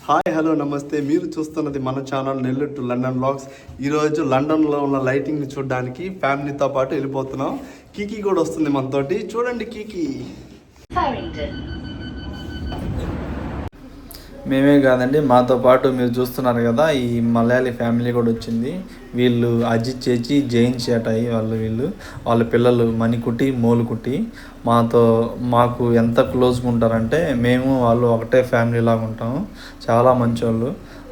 Hi hello నమస్తే. మీరు చూస్తున్నది మన channel Nellore to London vlogs. ఈరోజు లండన్లో ఉన్న లైటింగ్ని చూడడానికి ఫ్యామిలీతో పాటు వెళ్ళిపోతున్నాం. కీకీ కూడా వస్తుంది మనతోటి. చూడండి కీకీ. మేమే కాదండి, మాతో పాటు మీరు చూస్తున్నారు కదా, ఈ మలయాళీ ఫ్యామిలీ కూడా వచ్చింది. వీళ్ళు అజిత్ చేచి జైన్ చేటాయి వాళ్ళ పిల్లలు మణికుట్టి మోలుకుట్టి. మాకు ఎంత క్లోజ్గా ఉంటారంటే మేము వాళ్ళు ఒకటే ఫ్యామిలీ లాగా ఉంటాము. చాలా మంచోళ్ళు.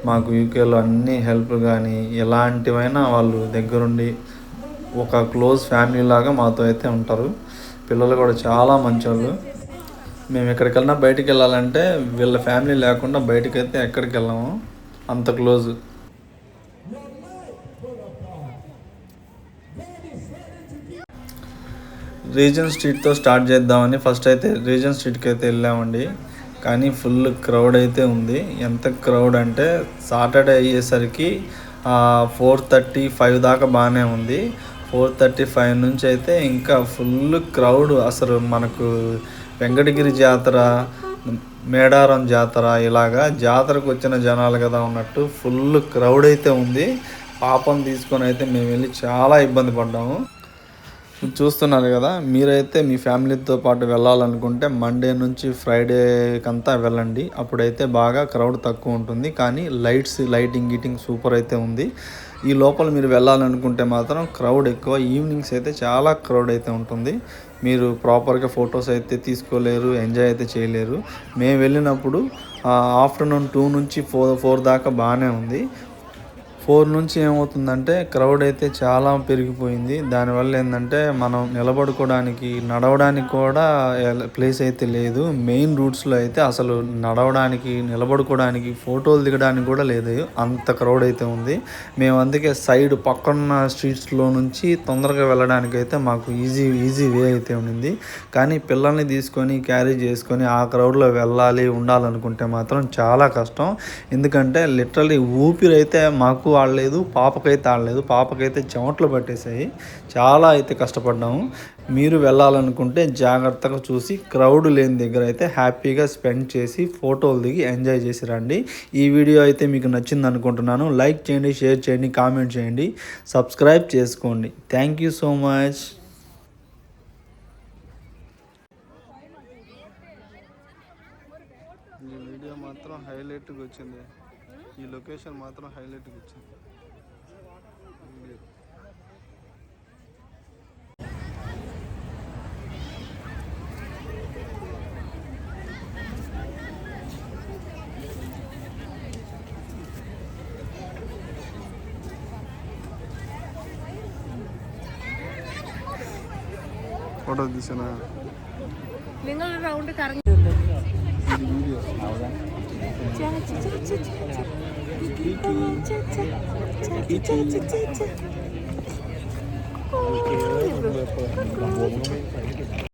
మాకు యూకేలో అన్ని హెల్ప్ కానీ ఎలాంటివైనా వాళ్ళు దగ్గరుండి ఒక క్లోజ్ ఫ్యామిలీ లాగా మాతో అయితే ఉంటారు. పిల్లలు కూడా చాలా మంచోళ్ళు. మేము ఎక్కడికి వెళ్ళినా బయటికి వెళ్ళాలంటే వీళ్ళ ఫ్యామిలీ లేకుండా బయటికి అయితే ఎక్కడికి వెళ్ళాము, అంత క్లోజ్. రీజన్ స్ట్రీట్తో స్టార్ట్ చేద్దామని ఫస్ట్ అయితే రీజన్ స్ట్రీట్కి అయితే వెళ్ళామండి. కానీ ఫుల్ క్రౌడ్ అయితే ఉంది. ఎంత క్రౌడ్ అంటే సాటర్డే అయ్యేసరికి 4:35 దాకా బాగానే ఉంది. 4:35 నుంచి అయితే ఇంకా ఫుల్ క్రౌడ్. అసలు మనకు వెంకటగిరి జాతర, మేడారం జాతర, ఇలాగా జాతరకు వచ్చిన జనాలు కదా ఉన్నట్టు ఫుల్ క్రౌడ్ అయితే ఉంది. పాపం తీసుకొని అయితే మేము వెళ్ళి చాలా ఇబ్బంది పడ్డాము. చూస్తున్నారు కదా, మీరైతే మీ ఫ్యామిలీతో పాటు వెళ్ళాలనుకుంటే మండే నుంచి ఫ్రైడేకంతా వెళ్ళండి. అప్పుడైతే బాగా క్రౌడ్ తక్కువ ఉంటుంది. కానీ లైటింగ్ సూపర్ అయితే ఉంది. ఈ లోపల మీరు వెళ్ళాలనుకుంటే మాత్రం క్రౌడ్ ఎక్కువ. ఈవినింగ్స్ అయితే చాలా క్రౌడ్ అయితే ఉంటుంది. మీరు ప్రాపర్గా ఫొటోస్ అయితే తీసుకోలేరు, ఎంజాయ్ అయితే చేయలేరు. మేము వెళ్ళినప్పుడు ఆఫ్టర్నూన్ 2 నుంచి 4 దాకా బాగానే ఉంది. 4 నుంచి ఏమవుతుందంటే క్రౌడ్ అయితే చాలా పెరిగిపోయింది. దానివల్ల ఏంటంటే మనం నిలబడుకోవడానికి నడవడానికి కూడా ప్లేస్ అయితే లేదు. మెయిన్ రూట్స్లో అయితే అసలు నడవడానికి నిలబడుకోవడానికి ఫోటోలు దిగడానికి కూడా లేదు, అంత క్రౌడ్ అయితే ఉంది. మేము అందుకే సైడ్ పక్కన స్ట్రీట్స్లో నుంచి తొందరగా వెళ్ళడానికి అయితే మాకు ఈజీ వే అయితే ఉండింది. కానీ పిల్లల్ని తీసుకొని క్యారీ చేసుకొని ఆ క్రౌడ్లో ఉండాలనుకుంటే మాత్రం చాలా కష్టం. ఎందుకంటే లిటరల్లీ ఊపిరైతే మాకు ఆడలేదు, పాపకైతే ఆడలేదు. పాపకైతే చెమటలు పట్టేసాయి. చాలా అయితే కష్టపడ్డాము. మీరు వెళ్ళాలనుకుంటే జాగ్రత్తగా చూసి క్రౌడ్ లేని దగ్గర అయితే హ్యాపీగా స్పెండ్ చేసి ఫోటోలు దిగి ఎంజాయ్ చేసి రండి. ఈ వీడియో అయితే మీకు నచ్చింది అనుకుంటున్నాను. లైక్ చేయండి, షేర్ చేయండి, కామెంట్ చేయండి, సబ్స్క్రైబ్ చేసుకోండి. Thank you so much. ఈ వీడియో మాత్రం హైలైట్గా వచ్చింది. ఈ లొకేషన్ మాత్రం హైలైట్గా వచ్చింది. ഫോട്ടോ തീശനാ നിങ്ങൾ റൗണ്ട് കറങ്ങി വീഡിയോ